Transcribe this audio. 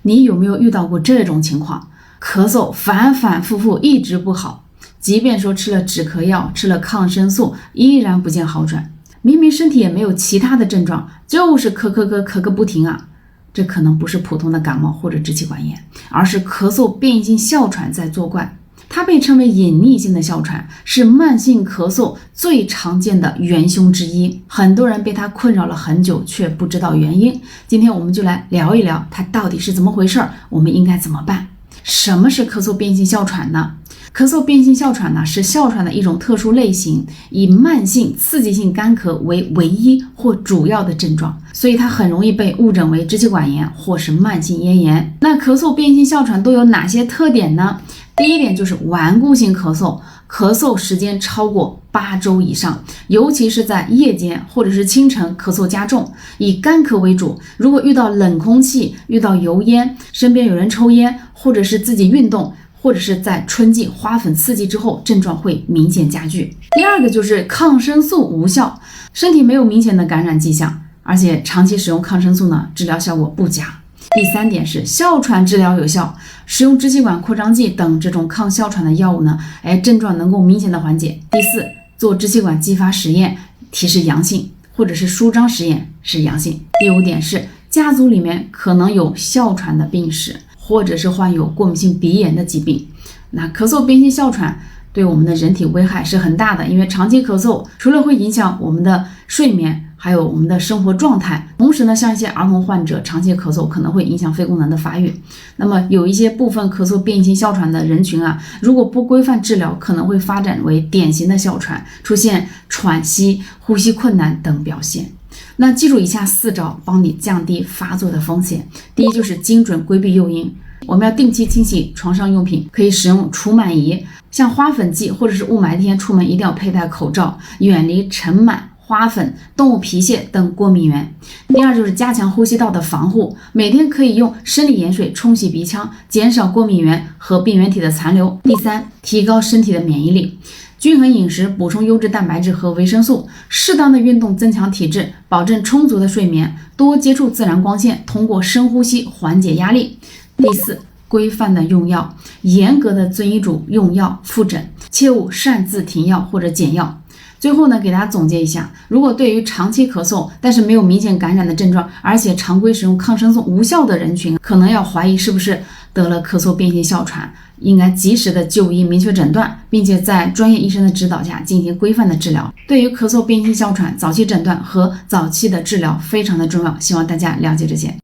你有没有遇到过这种情况？咳嗽反反复复一直不好，即便说吃了止咳药，吃了抗生素，依然不见好转。明明身体也没有其他的症状，就是咳个不停啊。这可能不是普通的感冒或者支气管炎，而是咳嗽变异性哮喘在作怪。它被称为隐匿性的哮喘，是慢性咳嗽最常见的元凶之一。很多人被它困扰了很久，却不知道原因。今天我们就来聊一聊它到底是怎么回事，我们应该怎么办？什么是咳嗽变异性哮喘呢？咳嗽变异性哮喘呢，是哮喘的一种特殊类型，以慢性刺激性干咳为唯一或主要的症状，所以它很容易被误诊为支气管炎或是慢性咽炎。那咳嗽变异性哮喘都有哪些特点呢？第一点就是顽固性咳嗽，咳嗽时间超过8周以上，尤其是在夜间或者是清晨咳嗽加重，以干咳为主。如果遇到冷空气，遇到油烟，身边有人抽烟，或者是自己运动，或者是在春季花粉刺激之后，症状会明显加剧。第二个就是抗生素无效，身体没有明显的感染迹象，而且长期使用抗生素呢，治疗效果不佳。第三点是哮喘治疗有效，使用支气管扩张剂等这种抗哮喘的药物呢，症状能够明显的缓解。第四，做支气管激发实验提示阳性，或者是舒张实验是阳性。第五点是家族里面可能有哮喘的病史，或者是患有过敏性鼻炎的疾病。那咳嗽变异性哮喘对我们的人体危害是很大的，因为长期咳嗽除了会影响我们的睡眠，还有我们的生活状态，同时呢，像一些儿童患者长期咳嗽可能会影响肺功能的发育。那么有一些部分咳嗽变异性哮喘的人群啊，如果不规范治疗，可能会发展为典型的哮喘，出现喘息、呼吸困难等表现。那记住以下4招，帮你降低发作的风险。第一就是精准规避诱因，我们要定期清洗床上用品，可以使用除螨仪，像花粉季或者是雾霾天出门一定要佩戴口罩，远离尘螨、花粉、动物皮屑等过敏源。第二就是加强呼吸道的防护，每天可以用生理盐水冲洗鼻腔，减少过敏源和病原体的残留。第三，提高身体的免疫力，均衡饮食，补充优质蛋白质和维生素，适当的运动增强体质，保证充足的睡眠，多接触自然光线，通过深呼吸缓解压力。第四，规范的用药，严格的遵医嘱用药复诊，切勿擅自停药或者减药。最后呢，给大家总结一下，如果对于长期咳嗽但是没有明显感染的症状，而且常规使用抗生素无效的人群，可能要怀疑是不是得了咳嗽变异性哮喘，应该及时的就医，明确诊断，并且在专业医生的指导下进行规范的治疗。对于咳嗽变异性哮喘，早期诊断和早期的治疗非常的重要，希望大家了解这些。